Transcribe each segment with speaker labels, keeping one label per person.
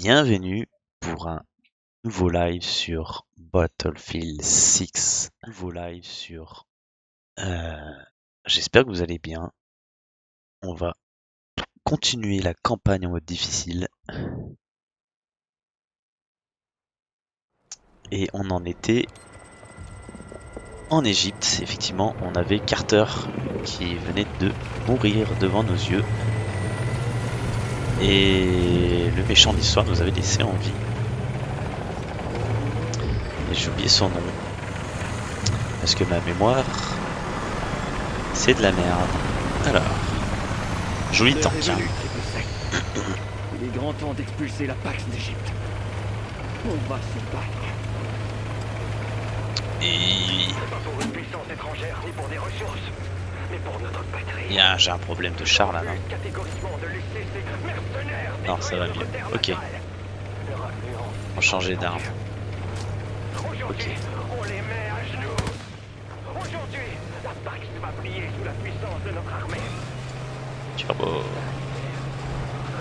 Speaker 1: Bienvenue pour un nouveau live sur Battlefield 6. J'espère que vous allez bien. On va continuer la campagne en mode difficile. Et on en était en Égypte. Effectivement, on avait Carter qui venait de mourir devant nos yeux. Et le méchant de l'histoire nous avait laissé en vie. Et j'ai oublié son nom. Parce que ma mémoire, c'est de la merde. Alors, joli tank.
Speaker 2: Il est grand temps d'expulser la Pax d'Égypte. On va se battre.
Speaker 1: Et
Speaker 2: C'est pas pour une puissance étrangère ni pour des ressources, mais pour notre patrie.
Speaker 1: j'ai un problème de char là, non?
Speaker 2: Catégoriquement de laisser ces mercenaires.
Speaker 1: Non, ça va mieux. Ok, on va changer d'arme. Ok.
Speaker 2: On les met à genoux. Aujourd'hui, la Pax va plier sous la puissance de notre armée.
Speaker 1: Turbo.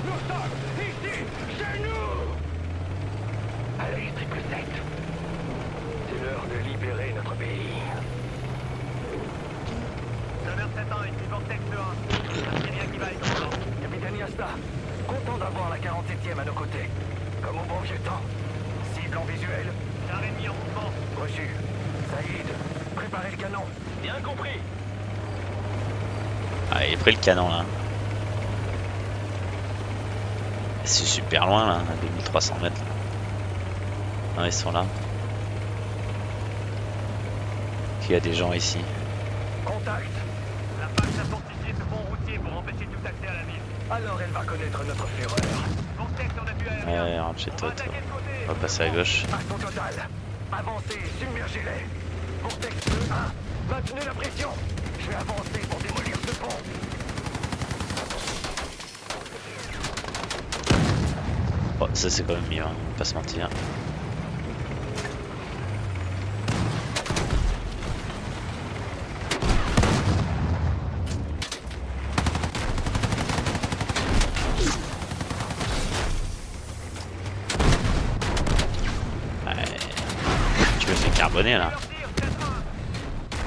Speaker 2: Nous sommes ici, chez nous. Allez, triple 7. C'est l'heure de libérer notre pays. Sonner 7 ans, ici Vortex 1. C'est bien qui va être content. Capitaine Yasta, content d'avoir la 47e à nos côtés. Comme au bon vieux temps. Cible en visuel. Un ennemi en mouvement. Reçu. Saïd, préparez le canon. Bien compris.
Speaker 1: Ah, il est pris le canon là. C'est super loin là, à 2300 mètres. Non, ils sont là. Il y a des gens ici.
Speaker 2: Contact. La Pax a fortifié ce pont routier pour empêcher tout accès à la ville. Alors elle va connaître notre fureur. Vortex en appui aérien.
Speaker 1: Ouais, rentre chez toi, toi.
Speaker 2: Attaquer de côté.
Speaker 1: On va passer à gauche.
Speaker 2: Action totale. Avancez, submergez-les. Vortex 2-1. Maintenez la pression. Je vais avancer pour démolir ce pont.
Speaker 1: Oh, ça c'est quand même mieux, hein, on va pas se mentir. Ouais. Tu me fais carbonner là.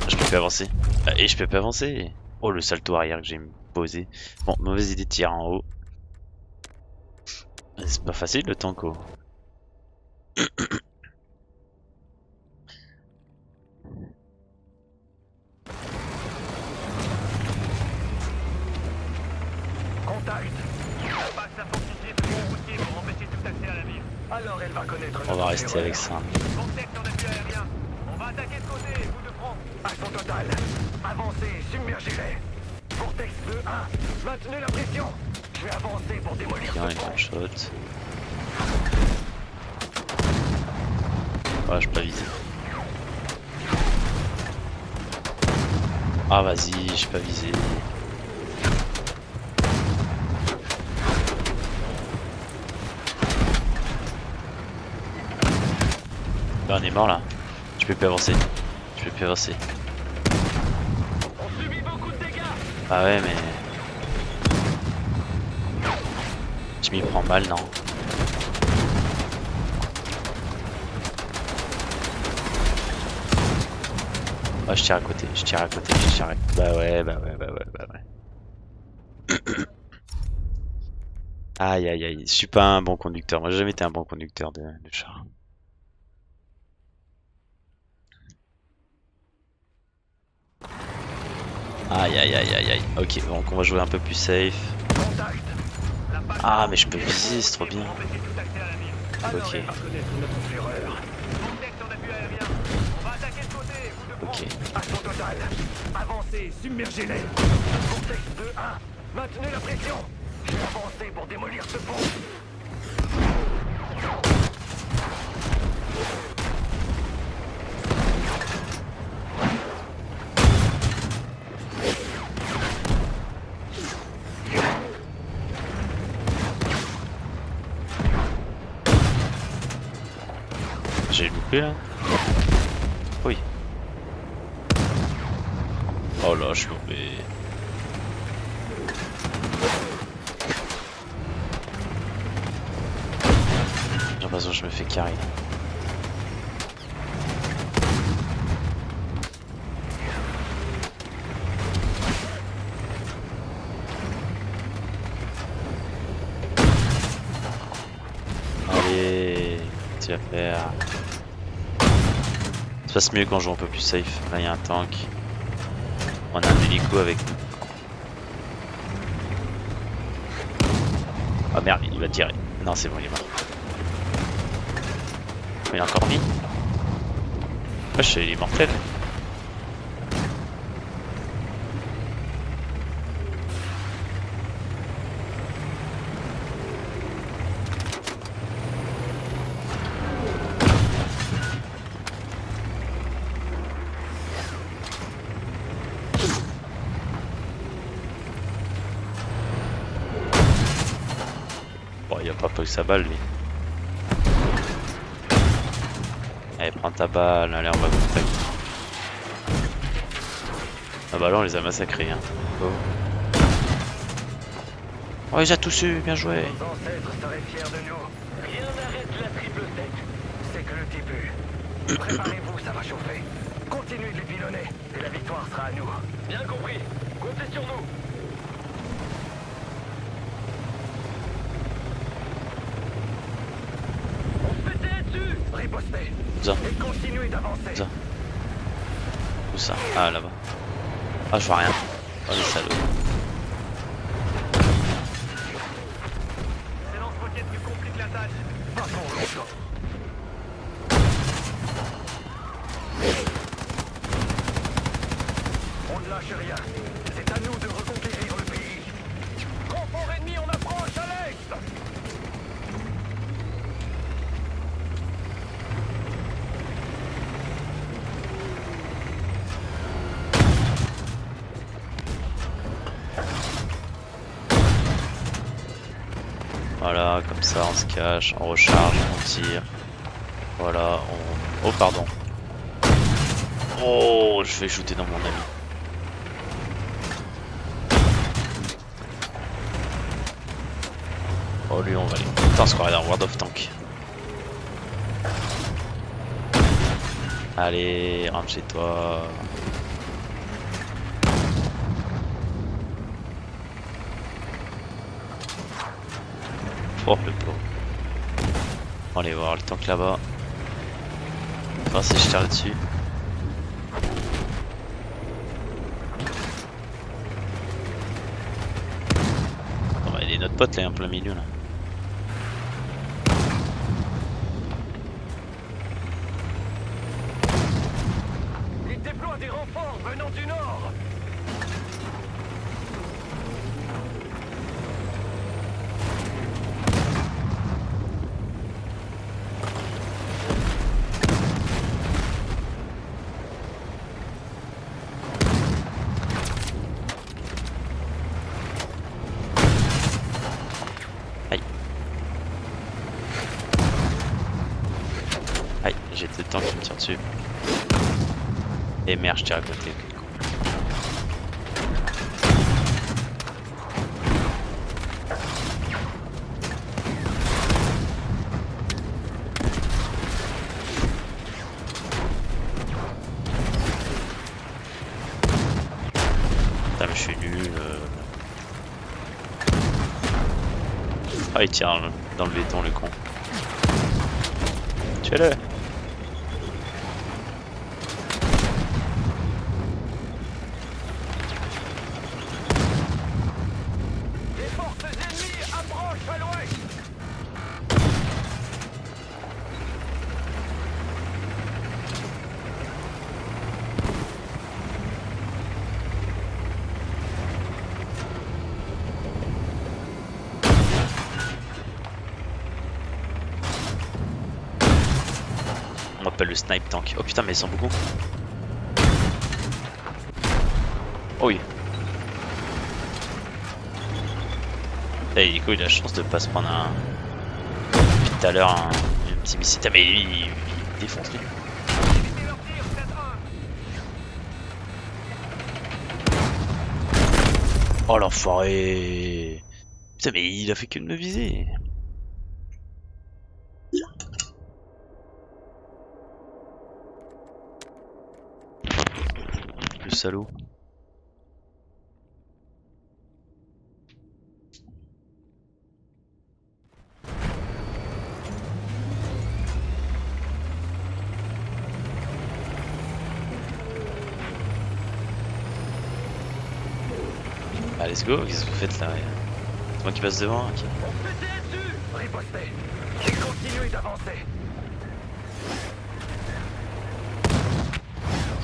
Speaker 1: Je peux plus avancer. Ah, et je peux plus avancer. Oh, le salto arrière que j'ai posé. Bon, mauvaise idée de tirer en haut. C'est pas facile le tanko.
Speaker 2: Contact. La Pax a fortifié ce pont routier pour empêcher tout accès à la ville. Alors elle va connaître
Speaker 1: On va
Speaker 2: notre
Speaker 1: rester
Speaker 2: fureur.
Speaker 1: avec ça.
Speaker 2: Vortex en appui aérien. On va attaquer de côté, vous de front. Action totale. Avancez, submergez-les. Vortex 2-1. Maintenez la pression. Je vais avancer pour démolir
Speaker 1: Bien,
Speaker 2: ce
Speaker 1: une
Speaker 2: pont.
Speaker 1: one shot. Ouais, je peux pas viser. Ah, vas-y, j'ai pas visé. Bah, on est mort là. Tu peux plus avancer. Tu peux plus avancer.
Speaker 2: On subit beaucoup de dégâts.
Speaker 1: Ah ouais, mais. Je m'y prends mal, non? Ah, je tire à côté, je tire à côté, je tire à côté. Bah ouais, bah ouais, bah ouais, bah ouais. Aïe aïe aïe, je suis pas un bon conducteur. Moi, j'ai jamais été un bon conducteur de char. Aïe aïe aïe aïe aïe. Ok, donc on va jouer un peu plus safe.
Speaker 2: Contact. La Pax
Speaker 1: Ah, mais je peux viser, c'est trop bien.
Speaker 2: pour empêcher tout accès à la ville. Alors
Speaker 1: Ok.
Speaker 2: elle va connaître notre fureur. Vortex en appui aérien. On va attaquer de côté, vous de front.
Speaker 1: Ok.
Speaker 2: Action totale. Avancez, submergez-les. Vortex 2-1. Maintenez la pression. Je vais avancer pour démolir ce pont.
Speaker 1: J'ai loupé là? Oui. Oh là, je suis loupé. l'impression que je me fais carrer. Allez, tu vas faire. Ça se passe mieux quand je joue un peu plus safe. Là, il y a un tank. On a un hélico avec nous. Ah merde, il va tirer. Non, c'est bon, il est mort. Il a encore mis. Wesh, il est mortel. Bon, il a pas pris sa balle lui. Allez, prends ta balle, allez, on va contact. Ah bah là, on les a massacrés. Hein. Oh. Oh, il a tous eu, bien joué.
Speaker 2: Nos ancêtres seraient fiers de nous. Rien n'arrête la triple sec. C'est que le début. Préparez-vous, ça va chauffer. Continuez de les pilonner et la victoire sera à nous. Bien compris. Comptez sur nous. On se fait tirer dessus. Ripostez.
Speaker 1: Ça.
Speaker 2: Et continuez d'avancer.
Speaker 1: Ça. Où ça? Ah, là-bas. Ah, je vois rien. Oh, les salauds.
Speaker 2: Ces lance-roquettes nous compliquent la tâche. Pas pour longtemps. On ne lâche rien. C'est à nous de reconquérir le pays. Renfort ennemi, on approche à l'est.
Speaker 1: Voilà, comme ça, on se cache, on recharge, on tire. Voilà, on... Oh, pardon. Oh, je vais shooter dans mon ami. Oh, lui, on va aller. Putain, ce qu'on est dans World of Tank. Allez, rentre chez toi. Oh, le pauvre. On va aller voir le tank là-bas. On va voir si je tire là-dessus. On va aider notre pote là, en plein milieu là.
Speaker 2: Il déploie des renforts venant du nord.
Speaker 1: Aïe, j'ai deux tanks qui me tirent dessus. Et merde, je tire à côté. Putain, mais je suis nul. Ah, il tire dans le béton, le con. Tuez-le!
Speaker 2: Des forces ennemies approchent à l'ouest.
Speaker 1: On appelle le snipe tank. Oh putain, mais ils sont beaucoup. Oh oui. Et du coup, il a la chance de pas se prendre un. Depuis tout à l'heure, un petit missile. Ah, mais lui, il défonce lui.
Speaker 2: Évitez leur tir, c'est un.
Speaker 1: Oh l'enfoiré. Putain, mais il a fait que de me viser. Le salaud. Ah, let's go, qu'est-ce que vous faites là? C'est moi qui passe devant. Ok.
Speaker 2: Ripostez et continuez d'avancer.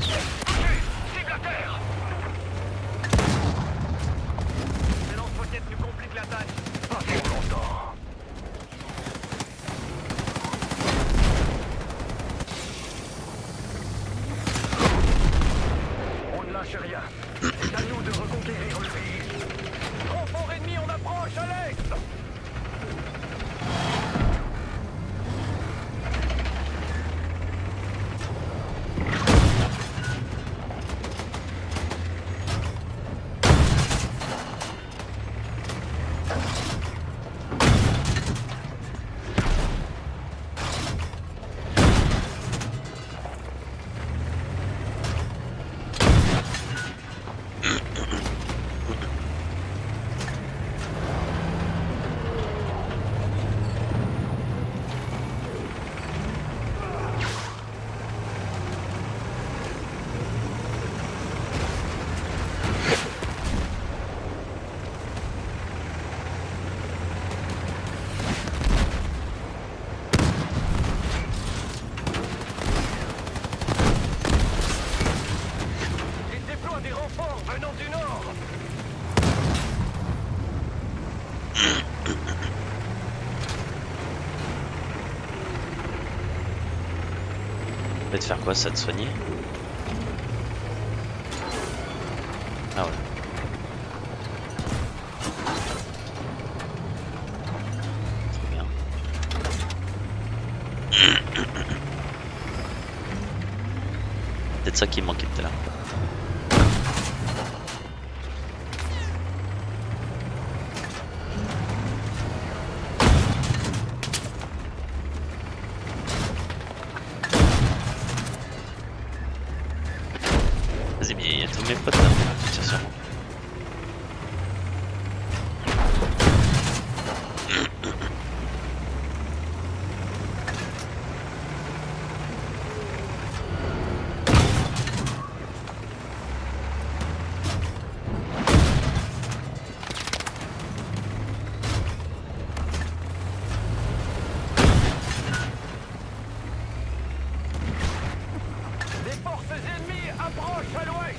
Speaker 2: Cible à terre. Les lance-roquettes nous compliquent la tâche. Pas pour longtemps. On ne lâche rien. C'est à nous de reconquérir le pays. Renfort ennemi en approche à l'est.
Speaker 1: De faire quoi, ça, de soigner? Ah ouais. Très bien. Peut-être ça qui me manquait tout à l'heure. Vas-y, mais il y a tous mes potes là, tiens sur moi.
Speaker 2: Les forces ennemies approchent à l'ouest.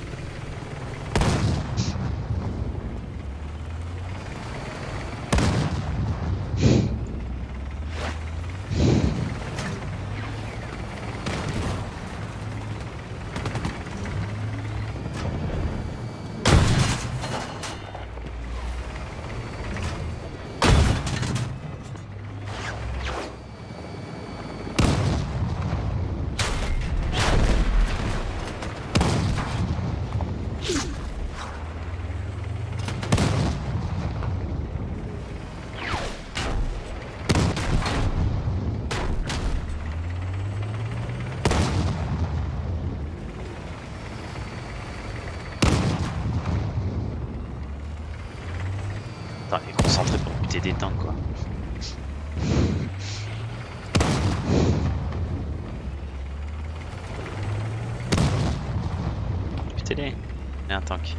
Speaker 1: Attends, il est concentré pour buter des tanks quoi. Butez-les. Il y a un tank.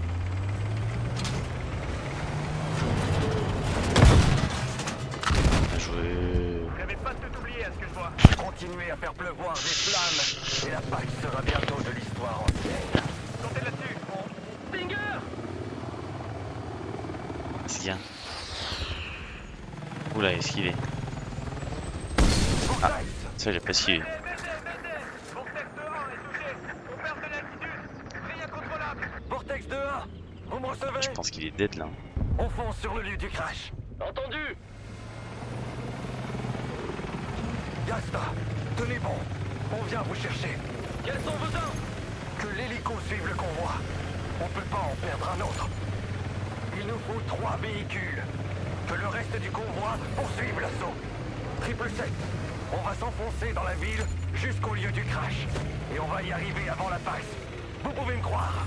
Speaker 1: Bien joué.
Speaker 2: Vous n'avez pas tout oublié à ce que je vois. Continuez à faire pleuvoir des flammes et la Pâque sera bientôt de l'histoire ancienne. Comptez là-dessus. Stinger!
Speaker 1: C'est bien. Oula, esquivé. Ah, ça j'ai pas esquivé.
Speaker 2: Vortex 2-1, vous me recevez?
Speaker 1: Je pense qu'il est dead là.
Speaker 2: On fonce sur le lieu du crash. Entendu. Yasta, tenez bon. On vient vous chercher. Quels sont vos ordres? Que l'hélico suive le convoi. On peut pas en perdre un autre. Il nous faut 3 véhicules. Que le reste du convoi poursuive l'assaut. 777, on va s'enfoncer dans la ville jusqu'au lieu du crash. Et on va y arriver avant la passe. Vous pouvez me croire.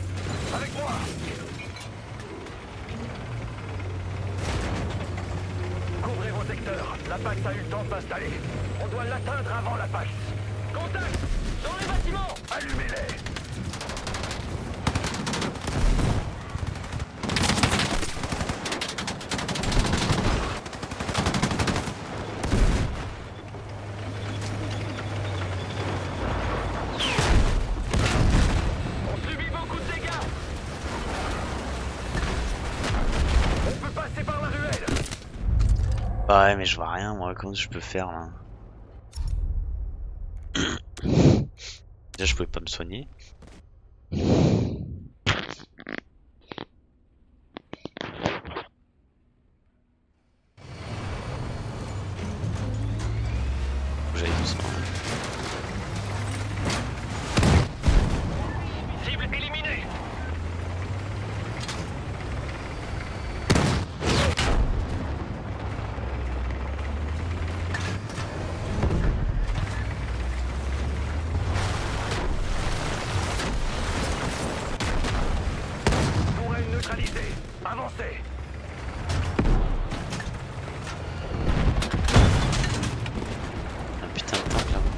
Speaker 2: Avec moi. Couvrez vos secteurs. La Pax a eu le temps de s'installer. On doit l'atteindre avant la Pax. Contact! Dans les bâtiments! Allumez-les! On subit beaucoup de dégâts! On peut passer par la ruelle!
Speaker 1: Ouais, mais je vois rien, moi. Comment je peux faire là? Déjà, je pouvais pas me soigner. J'allais doucement.
Speaker 2: Cible éliminée! Tourelle neutralisée! Avancez!
Speaker 1: Un putain de tank là-bas.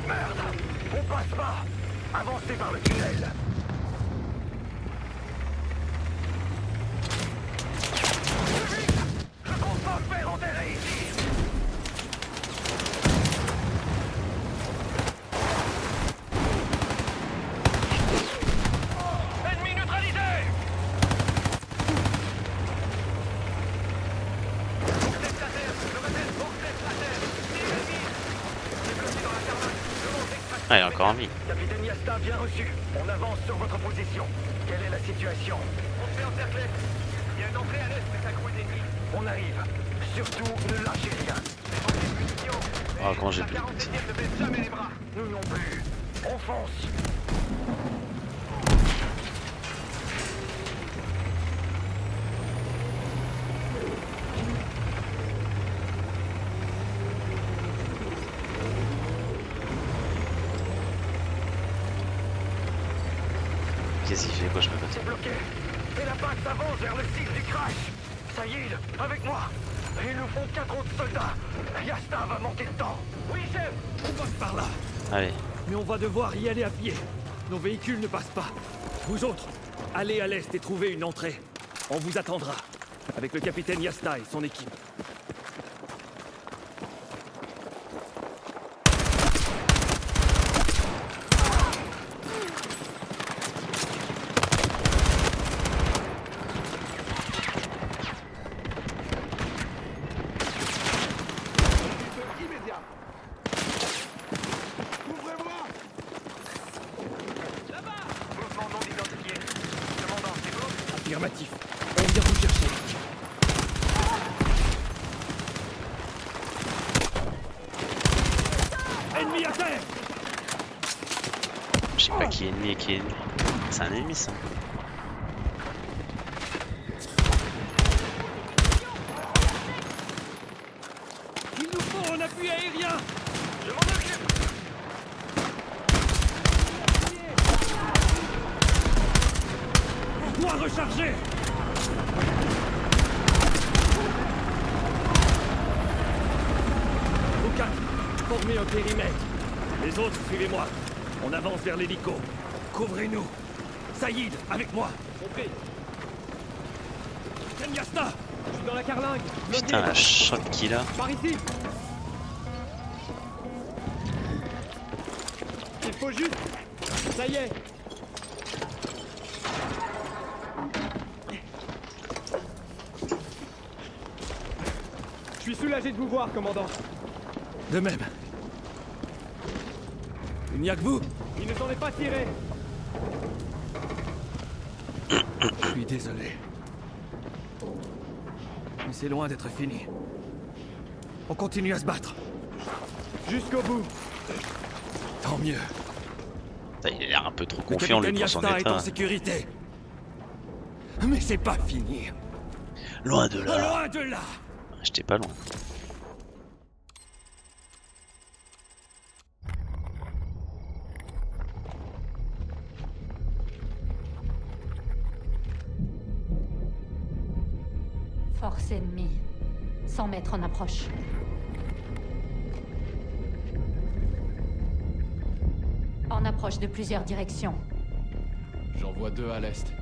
Speaker 2: Merde! On passe pas! Avancez par le tunnel! Plus vite! Je compte pas me faire enterrer ici! Ennemi neutralisé! Forceps la terre! Je répète, forceps la terre! Cible ennemie! C'est bloqué dans la caravane! Demande d'extraction.
Speaker 1: Ah, il est encore en vie.
Speaker 2: Capitaine Yasta, bien reçu. On avance sur votre position. Quelle est la situation? On se fait encercler. Il y a une entrée à l'est, mais ça grouille d'ennemis. On arrive. Surtout, ne lâchez rien. Défendez les munitions.
Speaker 1: Ah, comment j'ai
Speaker 2: La
Speaker 1: plus de
Speaker 2: 47e ne baisse jamais les bras. Nous non plus. On fonce.
Speaker 1: Qu'est-ce qu'il fait? Quoi, je peux pas
Speaker 2: C'est bloqué. Et la Pax avance vers le site du crash. Saïd, avec moi. Il nous faut 4 autres soldats. Yasta va manquer de temps. Oui, chef. On passe par là.
Speaker 1: Allez.
Speaker 3: Mais on va devoir y aller à pied. Nos véhicules ne passent pas. Vous autres, allez à l'est et trouvez une entrée. On vous attendra. Avec le capitaine Yasta et son équipe.
Speaker 2: Mouvement non identifié. Commandant, c'est vous?
Speaker 3: Affirmatif. On vient vous chercher. Ennemi à terre!
Speaker 1: Je sais pas qui est ennemi et qui est ennemi. C'est un ennemi ça.
Speaker 3: Il nous faut un appui aérien!
Speaker 2: Je m'en occupe.
Speaker 3: On doit recharger! Vous quatre, formez un périmètre. Les autres, suivez-moi. On avance vers l'hélico. Couvrez-nous. Saïd, avec moi. Compris. Capitaine Yasta, je suis dans la carlingue.
Speaker 1: Putain, la shot qu'il a.
Speaker 3: Par ici. Il faut juste... Ça y est.
Speaker 4: Je suis soulagé de vous voir, commandant.
Speaker 3: De même. Il n'y a que vous.
Speaker 4: Il ne s'en est pas tiré.
Speaker 3: Je suis désolé. Mais c'est loin d'être fini. On continue à se battre.
Speaker 4: Jusqu'au bout.
Speaker 3: Tant mieux.
Speaker 1: Ça, il a l'air un peu trop
Speaker 3: Le
Speaker 1: confiant lui
Speaker 3: capitaine
Speaker 1: pour son
Speaker 3: Yasta est en
Speaker 1: état.
Speaker 3: sécurité. Mais c'est pas fini.
Speaker 1: Loin de là.
Speaker 3: Loin de là.
Speaker 1: J'étais pas loin.
Speaker 5: Force ennemie. 100 mètres en approche. En approche de plusieurs directions.
Speaker 6: J'en vois 2 à l'est.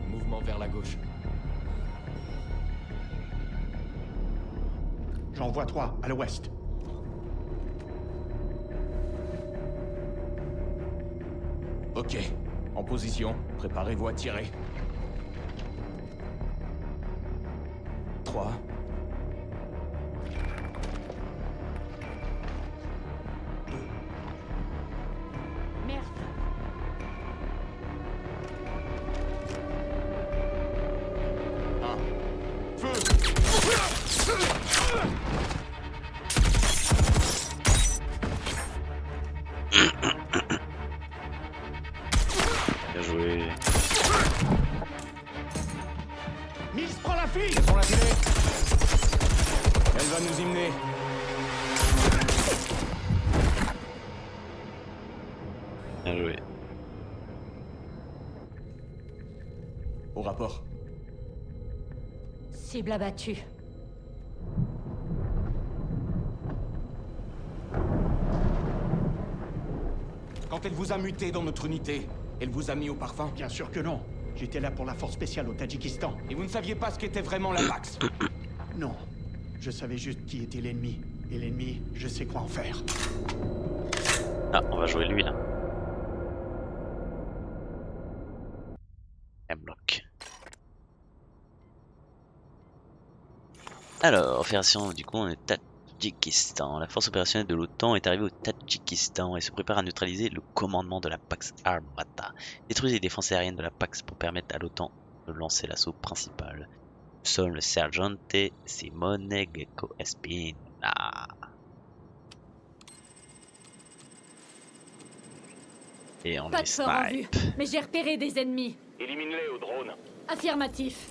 Speaker 6: Mouvement vers la gauche.
Speaker 7: J'en vois 3 à l'ouest.
Speaker 6: Ok. En position. Préparez-vous à tirer. 3.
Speaker 5: Merde.
Speaker 1: Bien joué.
Speaker 7: Miss, prends la fille!
Speaker 6: Laissons la filer. Elle va nous emmener.
Speaker 1: Bien joué.
Speaker 6: Au rapport.
Speaker 5: Cible abattue.
Speaker 6: Quand elle vous a muté dans notre unité, elle vous a mis au parfum.
Speaker 7: Bien sûr que non. J'étais là pour la force spéciale au Tadjikistan.
Speaker 6: Et vous ne saviez pas ce qu'était vraiment la Pax.
Speaker 7: Non. Je savais juste qui était l'ennemi. Et l'ennemi, je sais quoi en faire.
Speaker 1: Ah, on va jouer lui là. M-Lock. Alors, opération, du coup, on est Tadjikistan. La force opérationnelle de l'OTAN est arrivée au Tadjikistan et se prépare à neutraliser le commandement de la Pax Armata. Détruisez les défenses aériennes de la Pax pour permettre à l'OTAN de lancer l'assaut principal. Nous sommes le Sergente Simone Gecko Espina. Et on
Speaker 5: Pas
Speaker 1: les
Speaker 5: de fort en vue,
Speaker 1: snipe.
Speaker 5: mais j'ai repéré des ennemis.
Speaker 2: Élimine-les au drone.
Speaker 5: Affirmatif.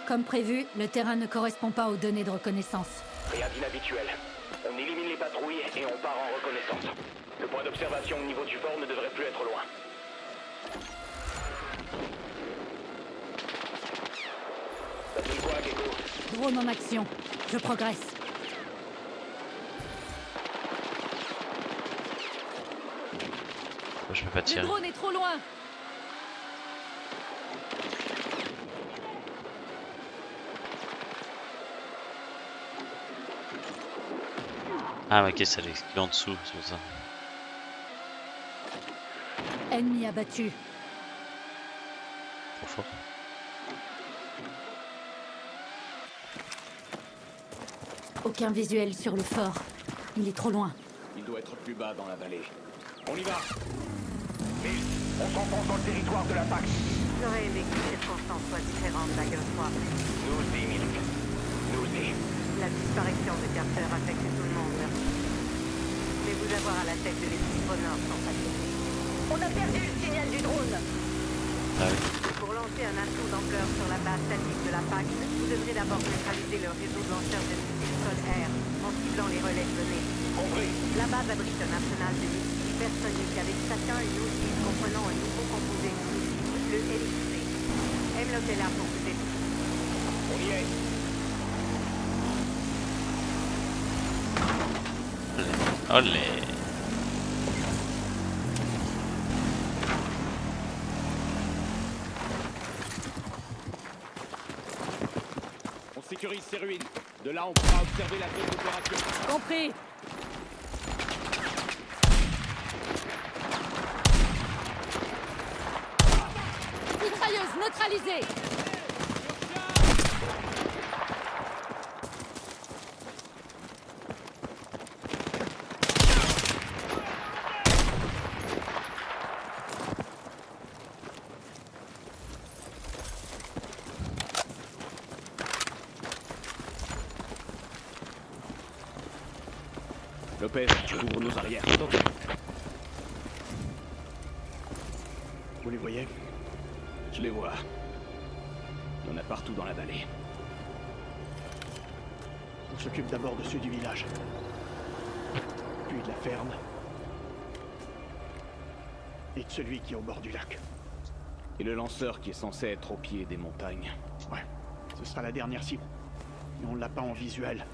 Speaker 5: Comme prévu, le terrain ne correspond pas aux données de reconnaissance.
Speaker 2: Rien d'inhabituel. On élimine les patrouilles et on part en reconnaissance. Le point d'observation au niveau du fort ne devrait plus être loin. Ça dit quoi, Gecko?
Speaker 5: Drone en action. Je progresse.
Speaker 1: Je peux pas
Speaker 5: Le
Speaker 1: tirer.
Speaker 5: drone est trop loin.
Speaker 1: Ah ok, ça l'exclut en dessous, c'est pour ça.
Speaker 5: Ennemi abattu.
Speaker 1: Trop fort.
Speaker 5: Aucun visuel sur le fort. Il est trop loin.
Speaker 6: Il doit être plus bas dans la vallée. On y va.
Speaker 2: Mills, on s'enfonce dans le territoire de la Pax.
Speaker 8: J'aurais aimé que les circonstances soient différentes, Daggerford.
Speaker 2: Nous aussi, Mills. Nous aussi.
Speaker 8: La disparition de Carter affecte tout le monde. Mais vous avoir à la tête de l'équipe au nord sans facilité. On a perdu le signal du drone.
Speaker 1: Ah oui.
Speaker 8: Pour lancer un assaut d'ampleur sur la base statique de la PAC, vous devrez d'abord neutraliser leur réseau de lanceurs de missiles sol-air en ciblant les relais de données.
Speaker 2: Compris.
Speaker 8: La base abrite un arsenal de missiles hypersoniques avec chacun une outil comprenant un nouveau composé exclusif, le LXC. Hemlock est là pour vous aider.
Speaker 2: On y est.
Speaker 1: Olé.
Speaker 6: On sécurise ces ruines. De là, on pourra observer la zone d'opération.
Speaker 5: Compris. Mitrailleuse, neutralisé.
Speaker 6: Lopez, tu couvres nos arrières.
Speaker 7: Vous les voyez?
Speaker 6: Je les vois. Il y en a partout dans la vallée.
Speaker 7: On s'occupe d'abord de ceux du village. Puis de la ferme. Et de celui qui est au bord du lac.
Speaker 6: Et le lanceur qui est censé être au pied des montagnes.
Speaker 7: Ouais, ce sera la dernière cible. Mais on l'a pas en visuel.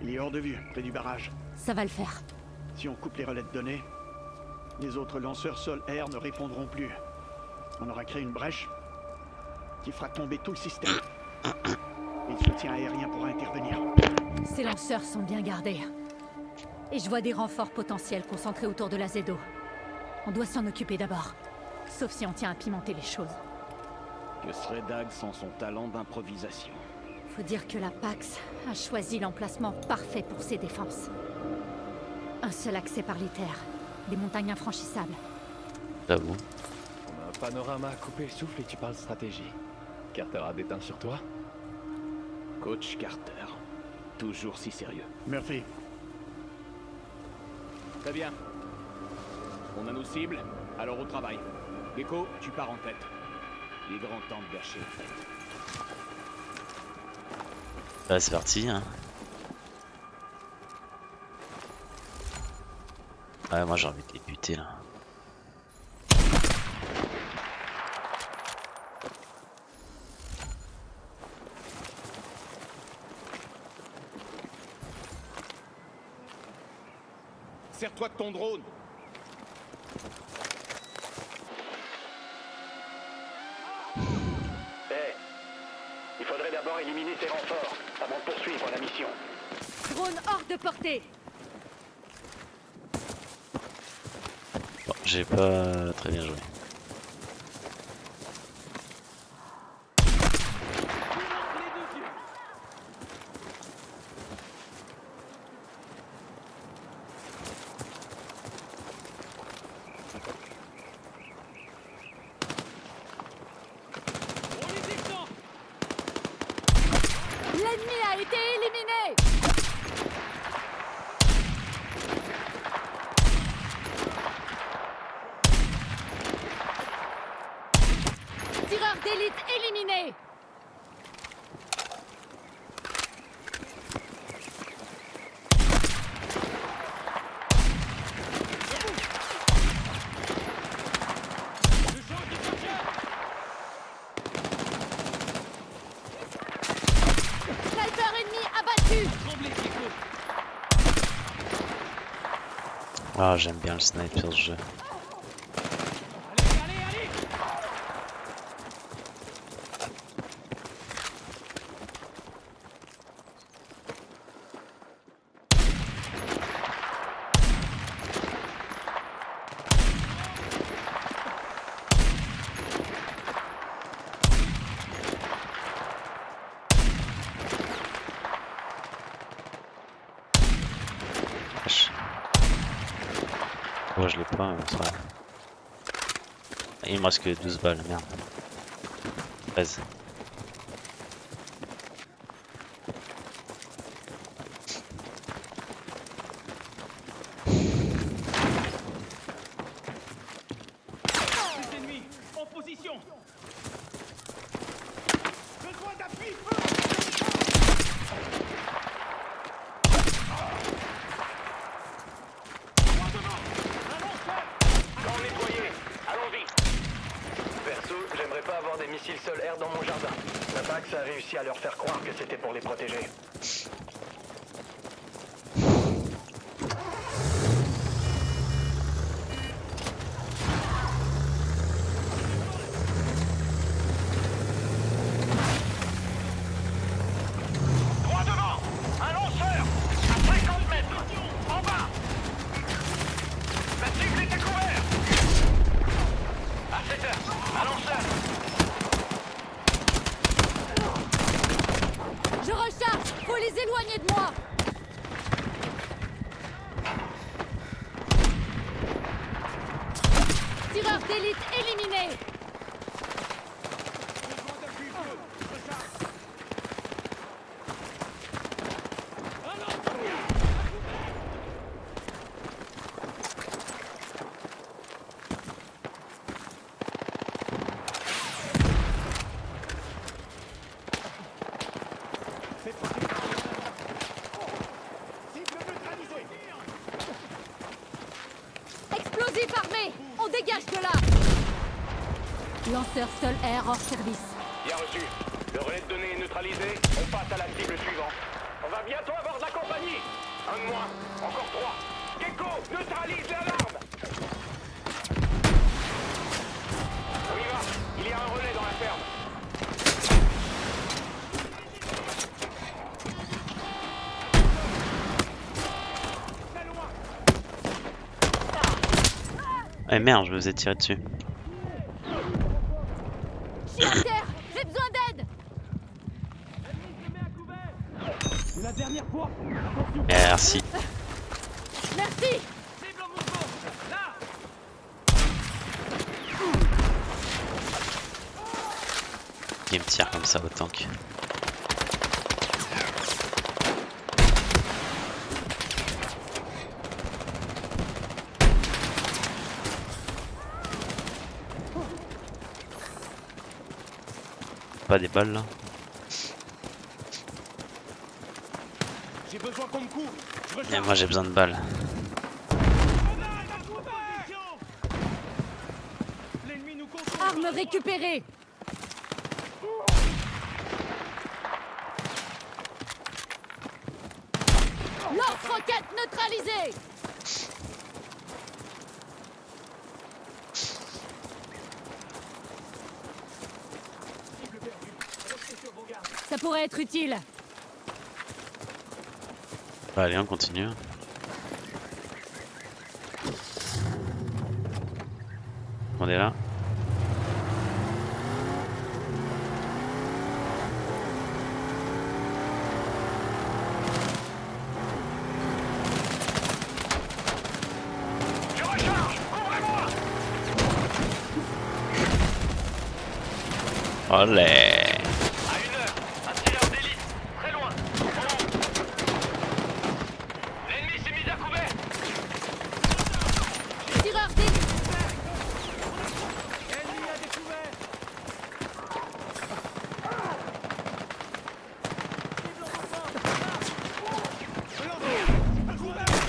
Speaker 7: Il est hors de vue, près du barrage.
Speaker 5: Ça va le faire.
Speaker 7: Si on coupe les relais de données, les autres lanceurs sol-air ne répondront plus. On aura créé une brèche qui fera tomber tout le système. Et le soutien aérien pourra intervenir.
Speaker 5: Ces lanceurs sont bien gardés. Et je vois des renforts potentiels concentrés autour de la Zedo. On doit s'en occuper d'abord. Sauf si on tient à pimenter les choses.
Speaker 6: Que serait Dag sans son talent d'improvisation?
Speaker 5: Faut dire que la Pax a choisi l'emplacement parfait pour ses défenses. Un seul accès par les terres. Des montagnes infranchissables.
Speaker 1: J'avoue.
Speaker 3: On a un panorama à couper le souffle et tu parles stratégie. Carter a déteint sur toi?
Speaker 6: Coach Carter. Toujours si sérieux.
Speaker 7: Murphy,
Speaker 6: Très bien. On a nos cibles, alors au travail. Gecko, tu pars en tête. Il est grand temps de gâcher.
Speaker 1: Ouais, c'est parti. Hein. Ouais, moi j'ai envie de les buter là.
Speaker 6: Sers-toi de ton drone.
Speaker 2: Il faudrait d'abord éliminer ces renforts avant de poursuivre la mission.
Speaker 5: Drone hors de portée.
Speaker 1: Bon, j'ai pas très bien joué.
Speaker 5: L'ennemi a été éliminé. Tireur d'élite éliminé. Sniper ennemi abattu.
Speaker 1: Ah, j'aime bien le snipe sur ce jeu. Wesh. Oh, je l'ai pas, mais ça va. Il me reste que 12 balles, merde. 13.
Speaker 6: Les ennemis, en position. Besoin d'appui.
Speaker 2: Camp nettoyé. Allons-y. Perso, j'aimerais pas avoir des missiles sol-air dans mon jardin. La Pax a réussi à leur faire croire que c'était pour les protéger. Droit devant. Un lanceur. À 50 mètres. En bas. La cible est à couvert. À 7 heures. Un lanceur.
Speaker 5: d'élite éliminé. Explosif armé. On dégage de là. Lanceur sol-air hors service.
Speaker 2: Bien reçu. Le relais de données est neutralisé. On passe à la cible suivante. On va bientôt avoir de la compagnie. Un de moins. Encore 3. Gecko, neutralise l'alarme. On y va. Il y a un relais dans la ferme.
Speaker 1: Eh merde, je me faisais tirer dessus.
Speaker 5: Je suis à terre. J'ai besoin d'aide.
Speaker 4: C'est la dernière fois.
Speaker 1: Merci.
Speaker 5: Merci.
Speaker 1: Il me tire comme ça au tank. Pas des balles là.
Speaker 6: J'ai besoin qu'on me couvre. Je
Speaker 1: Et moi j'ai besoin de balles.
Speaker 6: L'ennemi nous contrôle.
Speaker 5: Arme récupérée. Lance-roquette neutralisée. Ça pourrait être utile.
Speaker 1: Bah allez, on continue. On est là.
Speaker 2: Je recharge. Ouvrez-moi.
Speaker 1: Olé.
Speaker 2: À 1 heure. Un tireur d'élite. Très loin. L'ennemi s'est mis à couvert.
Speaker 5: Tireur d'élite.
Speaker 4: Ennemi à découvert.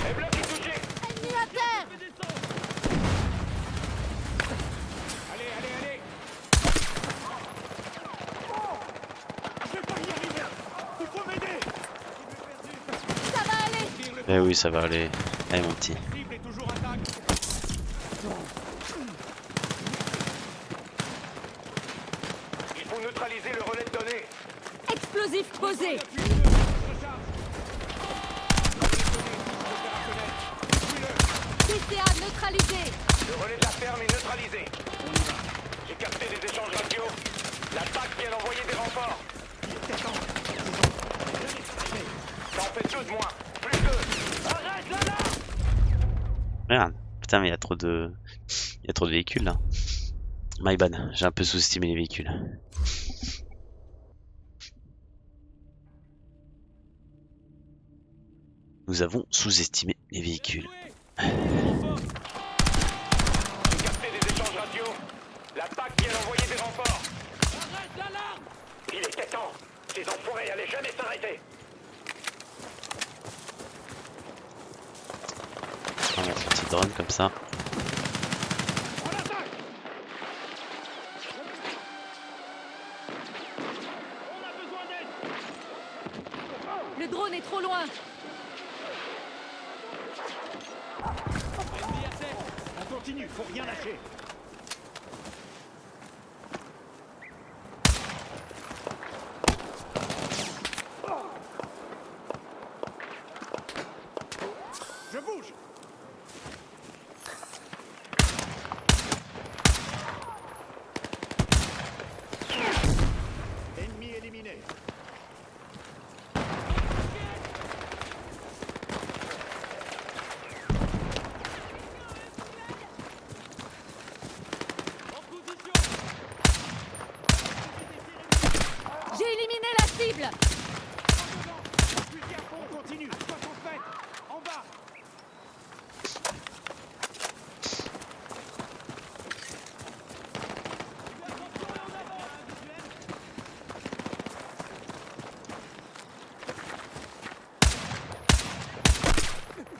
Speaker 2: Les blocs est touché.
Speaker 5: Ennemi à terre.
Speaker 6: Allez, allez, allez.
Speaker 7: Je vais pas y arriver. Il faut m'aider.
Speaker 5: Ça va aller.
Speaker 1: Eh oui, ça va aller. Allez mon petit.
Speaker 6: La cible est toujours intacte.
Speaker 2: Il faut neutraliser le relais de données.
Speaker 5: Explosif posé. CCA neutralisé.
Speaker 2: Le relais de la ferme est neutralisé. On y va. J'ai capté des échanges radio. L'attaque vient d'envoyer des renforts. Ça en fait 2 de moins. Plus 2. Arrête là.
Speaker 1: Merde. Putain, mais il y a trop de. Il y a trop de véhicules là. My bad, j'ai un peu sous-estimé les véhicules. Nous avons sous-estimé les véhicules.
Speaker 2: J'ai capté des échanges radio. L'attaque vient d'envoyer des renforts.
Speaker 6: Arrête l'alarme.
Speaker 2: Il était temps. Ces enfoirés allaient jamais s'arrêter.
Speaker 1: On va mettre un petit drone comme ça.
Speaker 2: On attaque.
Speaker 6: On a besoin d'aide.
Speaker 5: Le drone est trop loin.
Speaker 6: Ennemi à terre.
Speaker 7: On continue, faut rien lâcher. Je bouge. Ennemi éliminé.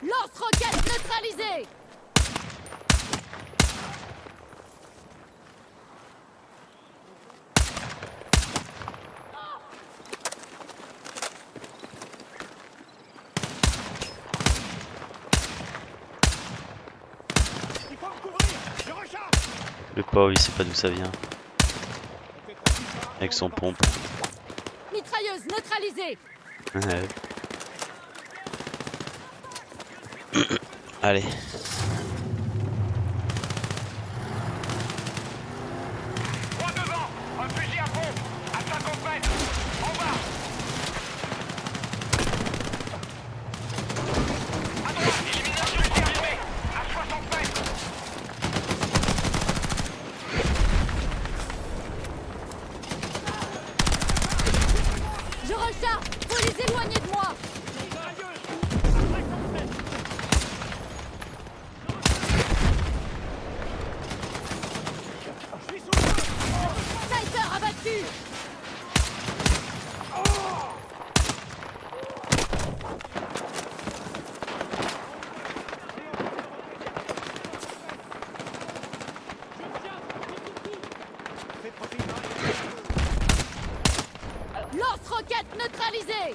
Speaker 5: Lance-roquette neutralisé.
Speaker 7: Il faut me couvrir. Je recharge.
Speaker 1: Le pauvre, il sait pas d'où ça vient. Avec son pompe.
Speaker 5: Mitrailleuse neutralisée.
Speaker 1: Ouais. Allez.
Speaker 2: Droit devant. Un fusil à pompe. À 50 mètres. En bas. À droite. Élimination du arrivé. À 60 mètres.
Speaker 5: Je recharge. Faut les éloigner de moi. Sniper abattu. Lance-roquette neutralisée.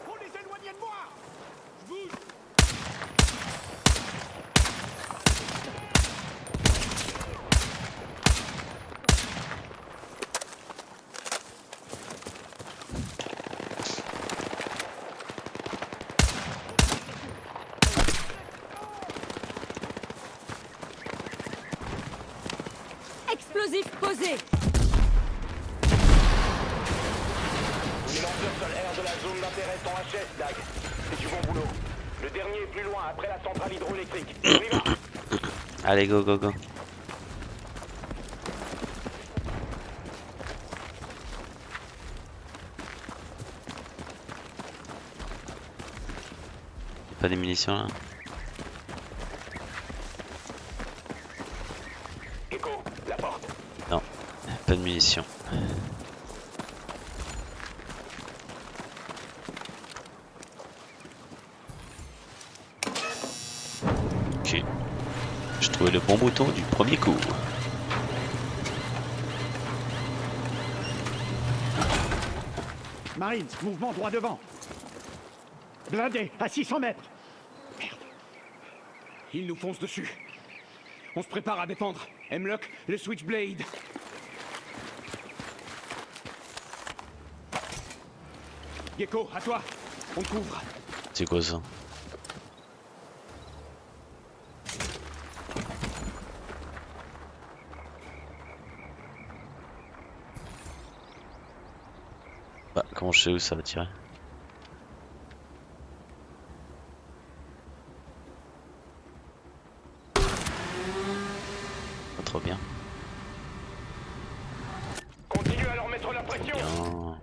Speaker 7: Faut les éloigner de moi. Je bouge.
Speaker 5: Explosif posé.
Speaker 2: Les lanceurs sol air de la zone d'intérêt sont HS, Dag. C'est du bon boulot. Le dernier est plus loin, après la centrale hydroélectrique. On y va.
Speaker 1: Allez, go, go, go. Pas des munitions là?
Speaker 2: Echo, la porte.
Speaker 1: Non, pas de munitions. Ok. J'ai trouvé le bon bouton du premier coup.
Speaker 7: Marines, mouvement droit devant. Blindé, à 600 mètres.
Speaker 6: Ils nous foncent dessus. On se prépare à défendre. Hemlock, le Switchblade. Gecko, à toi. On te couvre.
Speaker 1: C'est quoi ça? Bah, comment je sais où ça va tirer? Pas trop bien.
Speaker 2: Continue à leur mettre la pression.
Speaker 1: Bien.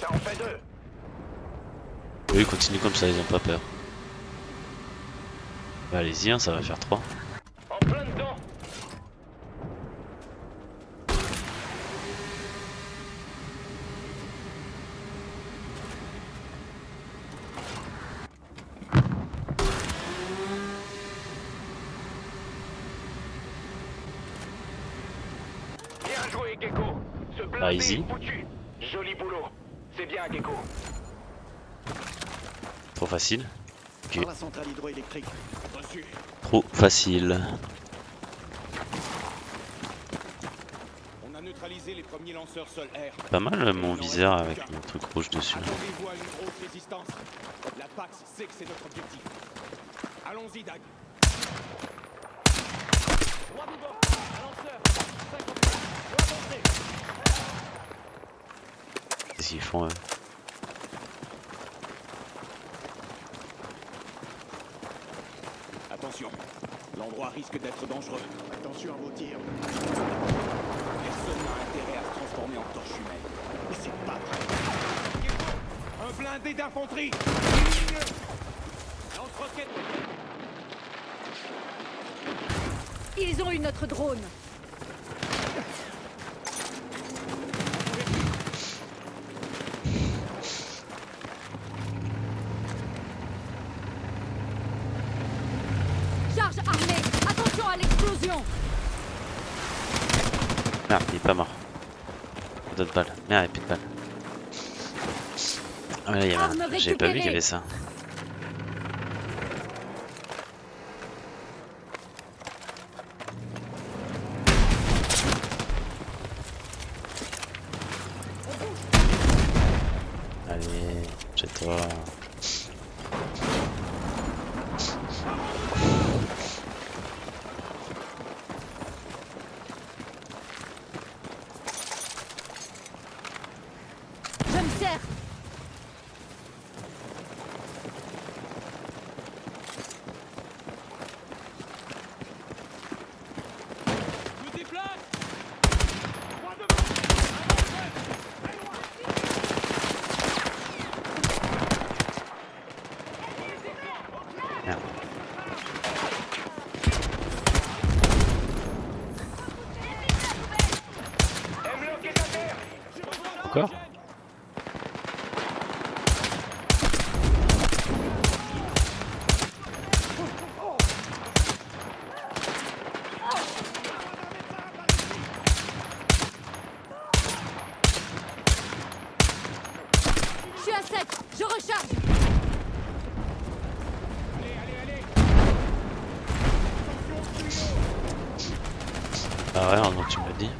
Speaker 2: Ça en fait deux.
Speaker 1: Oui, continue comme ça, ils ont pas peur. Bah, allez-y, hein, ça va faire 3.
Speaker 2: En plein dedans. Bien joué, Gecko. Ce blindé
Speaker 1: easy.
Speaker 2: est foutu. Joli boulot. C'est bien, Gecko.
Speaker 1: Trop facile.
Speaker 7: Par la centrale hydroélectrique.
Speaker 6: Reçu.
Speaker 1: Trop facile.
Speaker 6: On a neutralisé les premiers lanceurs sol-air.
Speaker 1: Pas mal mon viseur avec le truc rouge dessus.
Speaker 6: Attendez-vous à une grosse résistance. La Pax sait que c'est notre objectif. Allons-y, Dag.
Speaker 4: Droit devant. Un lanceur. 50 mètres. Faut avancer.
Speaker 1: Qu'est-ce qu'ils font eux?
Speaker 6: Attention. L'endroit risque d'être dangereux.
Speaker 7: Attention à vos tirs.
Speaker 6: Personne n'a intérêt à se transformer en torche humaine.
Speaker 7: Mais c'est pas vrai.
Speaker 6: Gecko, un blindé d'infanterie.
Speaker 4: Lance-roquette.
Speaker 5: Ils ont eu notre drone. Charge armée. Attention à l'explosion.
Speaker 1: Merde, il est pas mort. D'autres balles. Merde, il n'y a plus de balles. Ah mais là, il y
Speaker 5: Arme
Speaker 1: avait... J'avais pas vu qu'il y
Speaker 5: récupérée.
Speaker 1: avait ça. Allez, jette-toi.
Speaker 5: Je me sers.
Speaker 4: Je me déplace.
Speaker 1: Encore?
Speaker 5: Je suis à 7. Je recharge.
Speaker 1: Ah ouais, non, tu me l'as dit.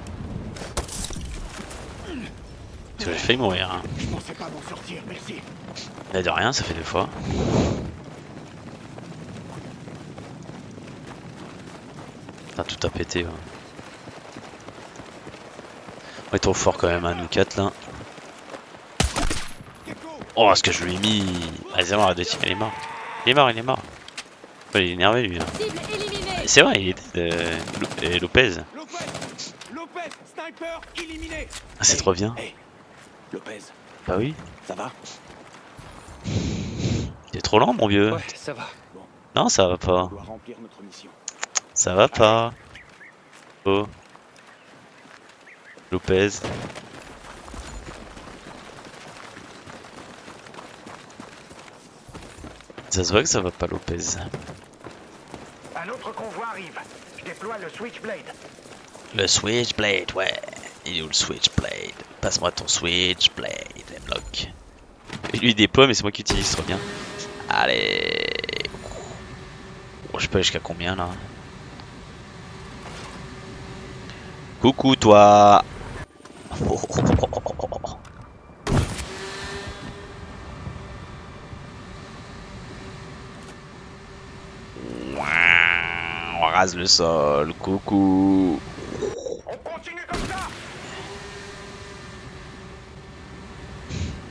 Speaker 1: Parce que j'ai failli mourir. Hein.
Speaker 7: Je pensais pas m'en sortir, merci.
Speaker 1: Mais de rien, ça fait 2 fois. Putain, tout a pété. Ouais. On est trop fort quand même, hein, nous 4 là. Oh, ce que je lui ai mis. Allez, c'est mort, arrête de tirer, il est mort. Il est mort, il est mort. Oh, il est énervé lui. Hein.
Speaker 5: Cible éliminée.
Speaker 1: C'est vrai, il est Lopez.
Speaker 6: Lopez, sniper, éliminé.
Speaker 1: Ah, c'est trop bien.
Speaker 6: Hey, Lopez,
Speaker 1: Bah oui.
Speaker 6: ça va?
Speaker 1: T'es trop lent, mon vieux.
Speaker 4: Ouais, ça va.
Speaker 1: Non, ça va pas.
Speaker 6: On doit remplir notre mission.
Speaker 1: Ça va pas. Oh. Lopez. Ça se voit que ça va pas, Lopez.
Speaker 2: Un autre convoi arrive. Je déploie le Switchblade.
Speaker 1: Le Switchblade, ouais. Il est où le Switchblade? Passe-moi ton Switchblade, M-Lock. Lui il déploie, mais c'est moi qui utilise, trop bien. Allez. Oh, je peux aller jusqu'à combien là? Coucou toi. On rase le sol, coucou.
Speaker 2: On continue comme ça.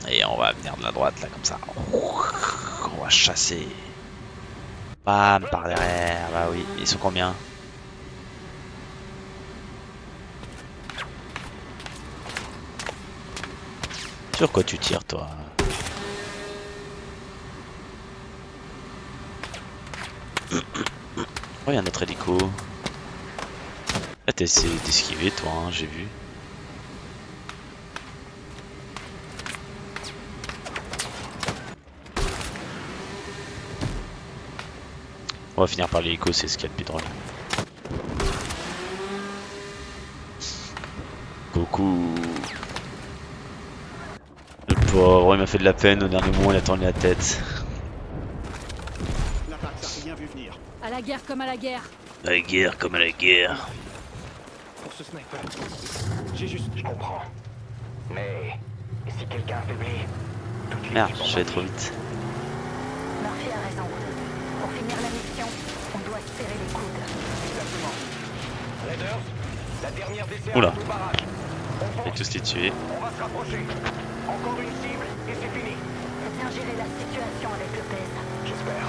Speaker 1: Et on va venir de la droite là comme ça. On va chasser. Bam, par derrière, bah oui. Ils sont combien? Sur quoi tu tires toi? Oh, il y a un autre hélico. Ah, t'as essayé d'esquiver toi, hein, j'ai vu. On va finir par l'hélico, c'est ce qu'il y a de plus drôle. Coucou. Le pauvre, il m'a fait de la peine au dernier moment, il a tourné la tête.
Speaker 7: L'attaque n'a rien vu venir.
Speaker 5: À la guerre comme à la guerre.
Speaker 1: La guerre comme à la guerre.
Speaker 2: Pour ce sniper. Je comprends. Mais si quelqu'un affaiblit, toute
Speaker 1: Merde,
Speaker 2: l'équipe en
Speaker 1: je suis allé
Speaker 2: panique.
Speaker 1: trop vite.
Speaker 8: Murphy a raison. Pour finir la mission, on doit se serrer les coudes.
Speaker 2: Exactement. Raiders, la dernière descente
Speaker 1: Oula.
Speaker 2: du barrage. On
Speaker 1: Je vais
Speaker 2: fonce,
Speaker 1: tous les tuer.
Speaker 2: on va se rapprocher. Encore une cible et c'est fini.
Speaker 8: Faut bien gérer la situation avec Lopez.
Speaker 2: J'espère.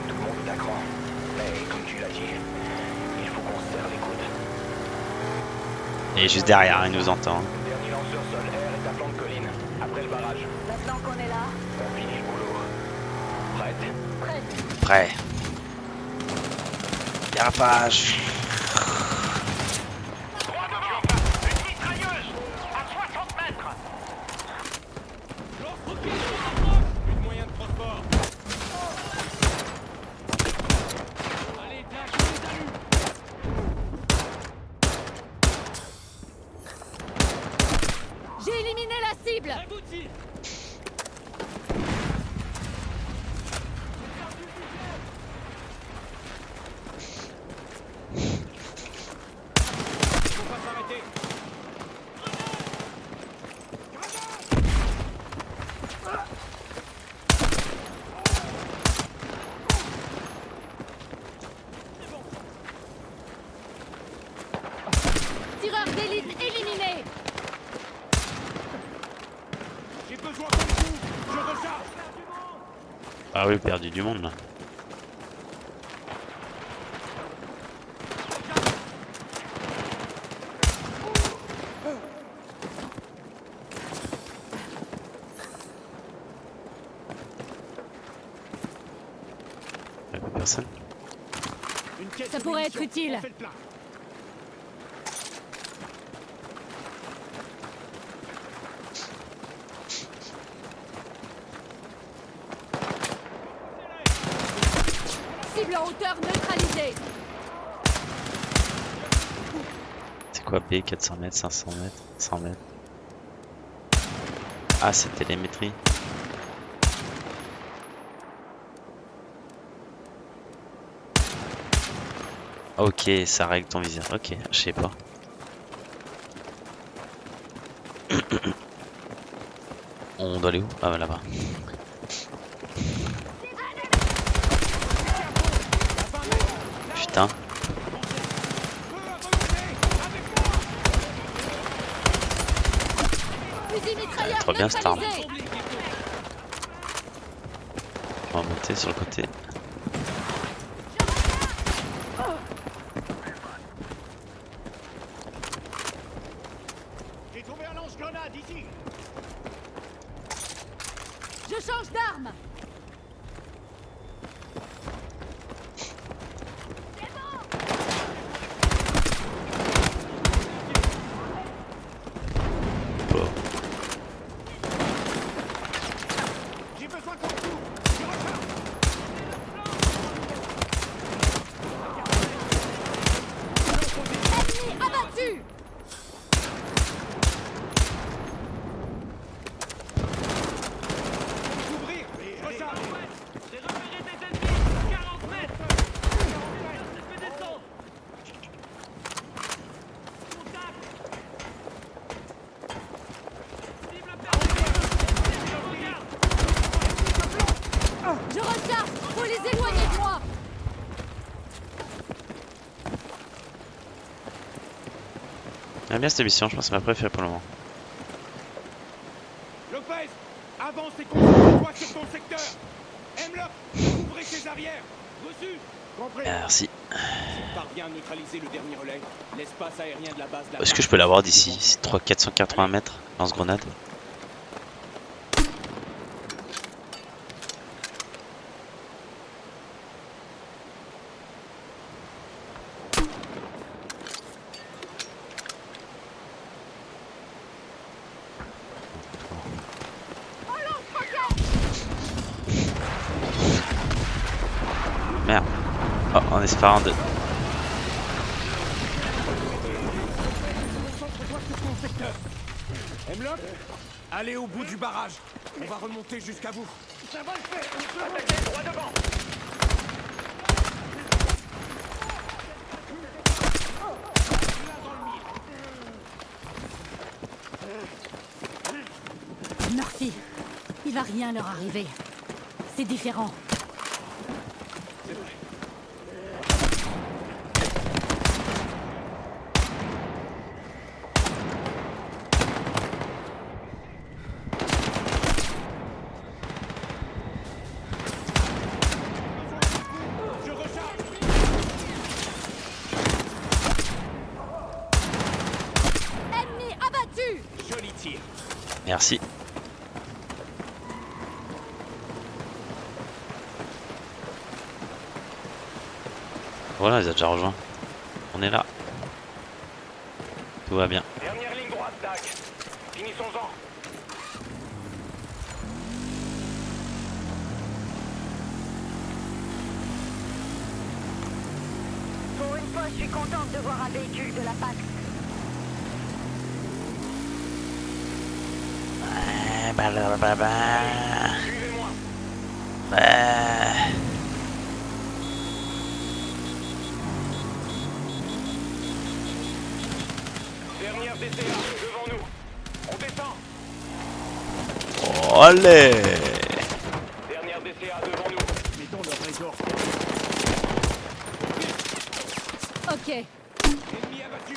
Speaker 2: Tout le monde est à cran. Mais comme tu l'as dit, il faut qu'on se serre les coudes.
Speaker 1: Il est juste derrière, il nous entend.
Speaker 2: Le dernier lanceur sol-air est à flanc de colline, après le barrage.
Speaker 8: Maintenant qu'on est là,
Speaker 2: On finit le boulot. Prête?
Speaker 8: prête.
Speaker 1: Prêt. Garapage.
Speaker 5: cible.
Speaker 4: À bout de tir. Faut pas s'arrêter.
Speaker 5: Tireur d'élite éliminé.
Speaker 6: J'ai besoin d'un coup. Je recharge.
Speaker 1: Ah oui, perdu du monde là. Y'a plus personne.
Speaker 7: Une caisse
Speaker 5: Ça
Speaker 7: de
Speaker 5: pourrait être
Speaker 7: munitions.
Speaker 5: utile.
Speaker 7: On fait le plein.
Speaker 5: Cible en hauteur neutralisée.
Speaker 1: C'est quoi B? 400 mètres, 500 mètres, 100 mètres. Ah, c'est télémétrie. Ok, ça règle ton viseur. Ok, je sais pas. On doit aller où? Ah, bah, là-bas. Putain.
Speaker 5: Fusil mitrailleur
Speaker 1: Trop bien, cette arme.
Speaker 5: neutralisé.
Speaker 1: On va monter sur le côté.
Speaker 7: J'ai trouvé un lance-grenade ici.
Speaker 5: Je change d'arme.
Speaker 1: Bon.
Speaker 7: J'ai besoin qu'on court. Je recharge.
Speaker 5: Ennemi abattu.
Speaker 7: Ouvrir. Je recharge.
Speaker 4: J'ai repéré des ennemis. 40 mètres. Je fais descendre. Contact. Cible perdue. Regarde.
Speaker 5: Je recharge. Faut les éloigner de moi.
Speaker 1: J'aime bien cette mission, je pense que c'est ma préférée pour le moment.
Speaker 6: Lopez, avance et concentre-toi sur ton secteur. Hemlock, ouvrez ses arrières. Reçu.
Speaker 7: Compris.
Speaker 1: Merci.
Speaker 6: Parviens à neutraliser le dernier relais. L'espace aérien de la base
Speaker 1: Est-ce que je peux l'avoir d'ici? C'est 480 mètres, lance-grenade. Merde. Oh, en espérant de...
Speaker 6: Hemlock, allez au bout du barrage. On va remonter jusqu'à vous.
Speaker 2: Attaquez droit devant.
Speaker 5: Murphy, il va rien leur arriver. C'est différent.
Speaker 6: Je recharge.
Speaker 5: Ennemi abattu.
Speaker 6: Joli tir.
Speaker 1: Merci. Voilà, ils ont déjà rejoint. On est là. Tout va bien.
Speaker 2: Dernière ligne droite, Dag. Finissons-en.
Speaker 8: Pour une fois, je suis contente de voir un véhicule de la PAX.
Speaker 1: Blablabla.
Speaker 2: Suivez-moi.
Speaker 1: Bah.
Speaker 2: Dernière DCA, devant nous. On descend.
Speaker 1: Oh, allez.
Speaker 2: Dernière DCA, devant nous.
Speaker 7: Mettons leur réseau.
Speaker 5: Ok.
Speaker 6: Ennemi abattu.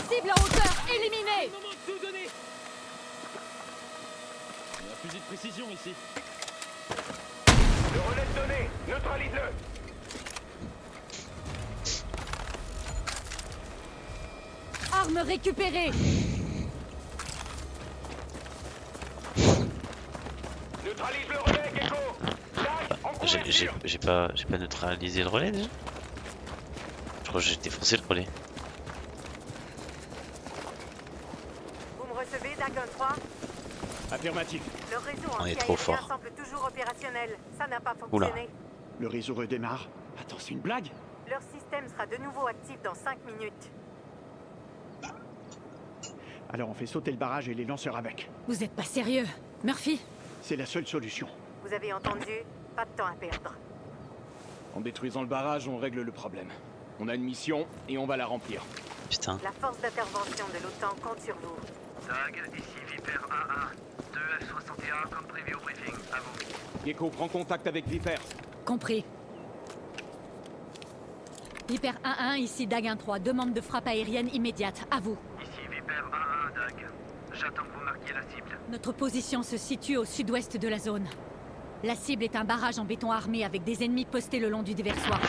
Speaker 5: Cible en hauteur, éliminée.
Speaker 4: Moment de tout donner. Il y a un fusil de précision ici.
Speaker 2: Le relais de données, neutralise-le.
Speaker 5: Arme récupérée.
Speaker 2: Neutralise le relais, Gecko. Dash, en couverture.
Speaker 1: J'ai pas neutralisé le relais déjà. Je crois que j'ai défoncé le relais.
Speaker 8: Vous me recevez, Dagon 3?
Speaker 6: Affirmatif.
Speaker 8: Le réseau
Speaker 1: On est
Speaker 8: anti-aérien
Speaker 1: trop fort.
Speaker 8: semble toujours opérationnel. Ça n'a pas
Speaker 1: Oula.
Speaker 8: fonctionné.
Speaker 7: Le réseau redémarre. Attends, c'est une blague?
Speaker 8: Leur système sera de nouveau actif dans 5 minutes.
Speaker 7: Alors on fait sauter le barrage et les lanceurs avec.
Speaker 5: Vous êtes pas sérieux. Murphy,
Speaker 7: C'est la seule solution.
Speaker 8: Vous avez entendu? Pas de temps à perdre.
Speaker 6: En détruisant le barrage, on règle le problème. On a une mission et on va la remplir.
Speaker 1: Putain.
Speaker 8: La force d'intervention de l'OTAN compte sur vous.
Speaker 2: Dag, ici Viper 1-1. 2F61 comme prévu au briefing. À vous.
Speaker 6: Gecko, prends contact avec Viper.
Speaker 5: compris. Viper 1-1, ici Daguin 3. Demande de frappe aérienne immédiate. À vous.
Speaker 2: Ici Viper 1-1, Dag. J'attends que vous marquiez la cible.
Speaker 5: Notre position se situe au sud-ouest de la zone. La cible est un barrage en béton armé avec des ennemis postés le long du déversoir.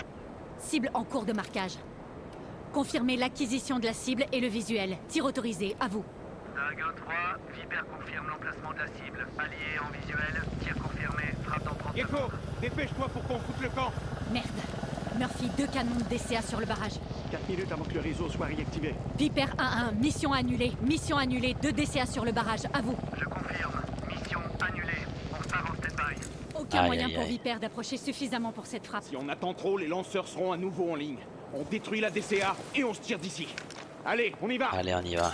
Speaker 5: Cible en cours de marquage. Confirmez l'acquisition de la cible et le visuel. Tir autorisé, à vous.
Speaker 2: Dag 3, Viper confirme l'emplacement de la cible. Allié en visuel, tir confirmé, frappe dans 30
Speaker 6: Gecko,
Speaker 2: secondes.
Speaker 6: dépêche-toi pour qu'on foute le camp.
Speaker 5: Merde. Murphy, 2 canons de DCA sur le barrage.
Speaker 7: 4 minutes avant que le réseau soit réactivé.
Speaker 5: Viper 1-1, mission annulée. Mission annulée, 2 DCA sur le barrage. À vous.
Speaker 2: Je confirme. Mission annulée. On repart en stand-by.
Speaker 5: Aucun
Speaker 1: Aïe,
Speaker 5: moyen
Speaker 1: aïe,
Speaker 5: pour
Speaker 1: aïe.
Speaker 5: Viper d'approcher suffisamment pour cette frappe.
Speaker 6: Si on attend trop, les lanceurs seront à nouveau en ligne. On détruit la DCA et on se tire d'ici. Allez, on y va.
Speaker 1: Allez, on y va.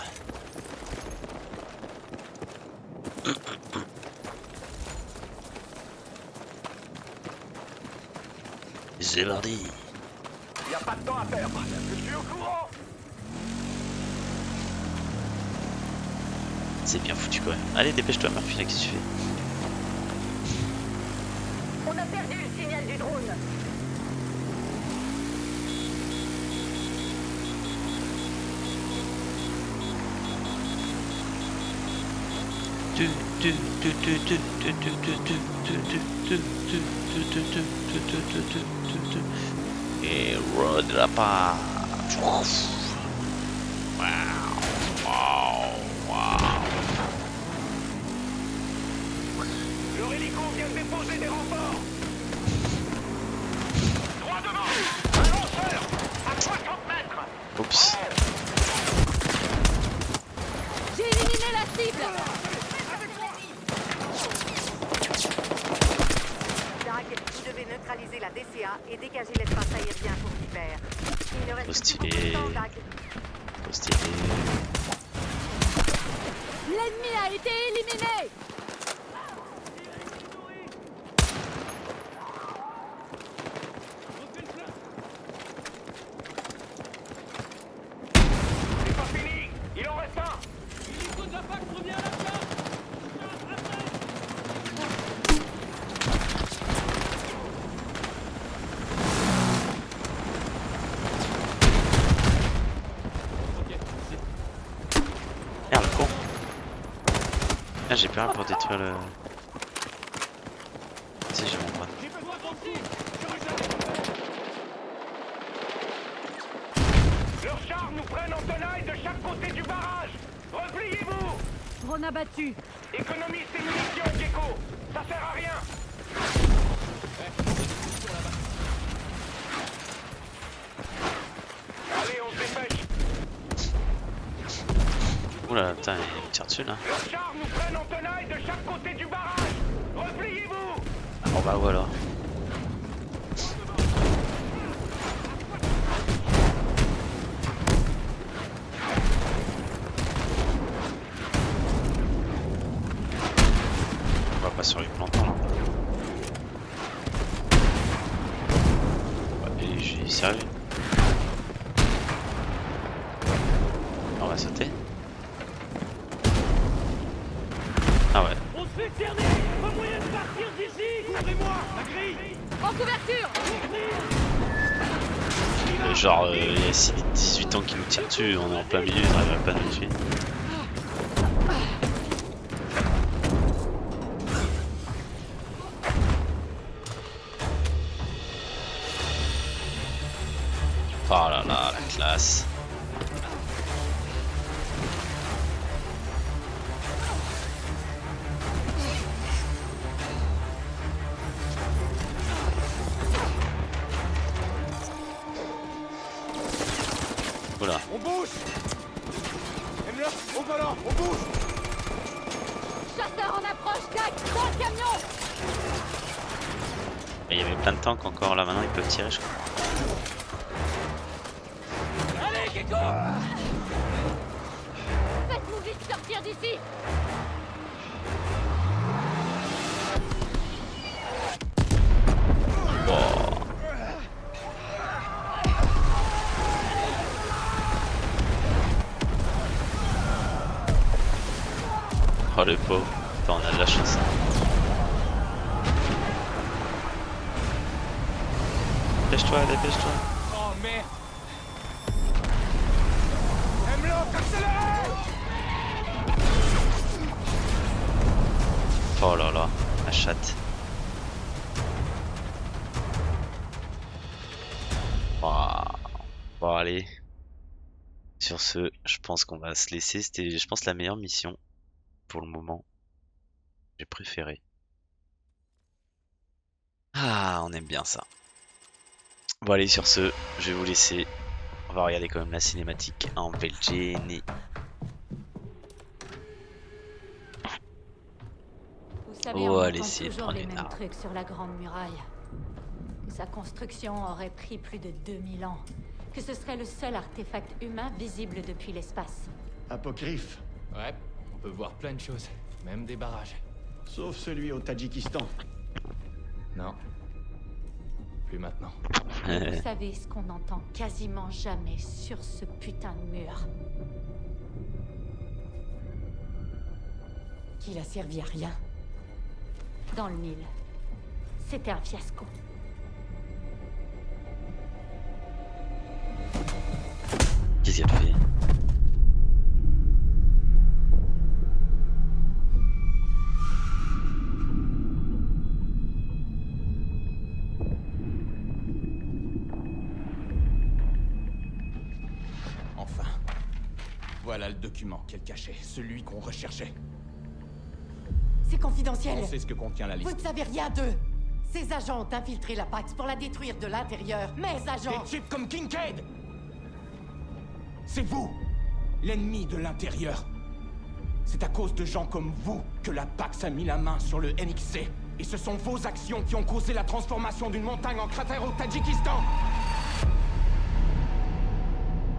Speaker 1: C'est parti.
Speaker 2: Y a pas de temps à perdre. Je suis au courant.
Speaker 1: C'est bien foutu quand même. Allez, dépêche-toi, Murphy, là, qu'est-ce que tu fais?
Speaker 8: On a perdu le signal du drone.
Speaker 1: Et road la pas.
Speaker 2: Le hélico vient de déposer des renforts. Droit devant. Un lanceur. À 60 mètres.
Speaker 1: Oups.
Speaker 5: J'ai éliminé la cible.
Speaker 8: Dag, vous devez neutraliser la DCA et dégager l'espace aérien pour Viper. Il ne reste plus
Speaker 1: Stylé.
Speaker 8: beaucoup de temps, Dag.
Speaker 1: Trop stylé.
Speaker 5: L'ennemi a été éliminé.
Speaker 2: C'est pas fini. Il en reste un.
Speaker 4: L'hélico de la PAC revient à la charge.
Speaker 1: Merde, le con. Ah, j'ai peur pour détruire le. Si, j'ai mon bras.
Speaker 6: J'ai besoin d'un coup.
Speaker 2: Leurs chars nous prennent en tenaille de chaque côté du barrage. Repliez-vous.
Speaker 5: Drone abattu.
Speaker 2: Économise tes munitions, Gecko. Ça sert à rien. Allez, on se dépêche.
Speaker 1: Oula, putain, il me tire dessus là.
Speaker 2: Les chars nous prennent en tenaille de chaque côté du barrage. Repliez-vous.
Speaker 1: Oh bah voilà. On va pas sur les plantons là. Ouais, et j'ai servi. On va sauter. Ah ouais.
Speaker 4: On se fait cerner. Pas moyen de partir d'ici. Couvrez-moi. La grille.
Speaker 5: En couverture!
Speaker 1: Genre, il y a 18 ans qui nous tire dessus, on est en plein milieu, il n'arriverait pas à nous tuer. Oh là là, la classe. Oula.
Speaker 2: On bouge. Emler, au volant, on bouge.
Speaker 5: Chasseur en approche, tac! Dans le camion!
Speaker 1: Il y avait plein de tanks encore là, maintenant ils peuvent tirer je crois.
Speaker 4: Allez, Gecko.
Speaker 5: Faites-nous vite sortir d'ici!
Speaker 1: Wow. Oh le pauvre, attends, on a de la chance. Dépêche-toi, dépêche-toi.
Speaker 2: Oh merde. Emler, accélérez.
Speaker 1: Oh là là, la chatte. Waouh. Bon allez. Sur ce, je pense qu'on va se laisser. C'était, je pense, la meilleure mission pour le moment. J'ai préféré. Ah, on aime bien ça. Bon allez, sur ce, je vais vous laisser. On va regarder quand même la cinématique en Belgique.
Speaker 5: Vous savez,
Speaker 1: Oh,
Speaker 5: on
Speaker 1: allez,
Speaker 5: entend
Speaker 1: essayez de
Speaker 5: toujours
Speaker 1: prendre
Speaker 5: les
Speaker 1: une
Speaker 5: mêmes
Speaker 1: arme.
Speaker 5: trucs sur la Grande Muraille. Que sa construction aurait pris plus de 2000 ans. Que ce serait le seul artefact humain visible depuis l'espace.
Speaker 7: Apocryphe,
Speaker 9: Ouais, on peut voir plein de choses, même des barrages.
Speaker 7: sauf celui au Tadjikistan.
Speaker 9: Non. Plus maintenant.
Speaker 5: Et vous savez ce qu'on n'entend quasiment jamais sur ce putain de mur. Qu'il a servi à rien. Dans le Nil. C'était un fiasco.
Speaker 1: Qu'est-ce qu'il a fait?
Speaker 6: Enfin. Voilà le document qu'elle cachait, celui qu'on recherchait.
Speaker 8: C'est confidentiel.
Speaker 6: On sait ce que contient la
Speaker 8: Vous
Speaker 6: liste.
Speaker 8: ne savez rien d'eux. Ces agents ont infiltré la Pax pour la détruire de l'intérieur. Mes agents...
Speaker 6: Des types comme Kincaid! C'est vous, l'ennemi de l'intérieur. C'est à cause de gens comme vous que la Pax a mis la main sur le NXC. Et ce sont vos actions qui ont causé la transformation d'une montagne en cratère au Tadjikistan.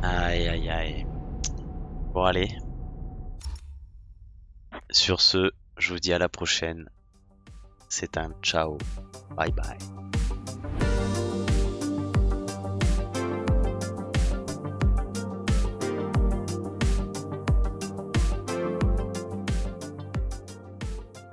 Speaker 1: Aïe aïe aïe. Bon allez. Sur ce, je vous dis à la prochaine. C'est un ciao. Bye bye.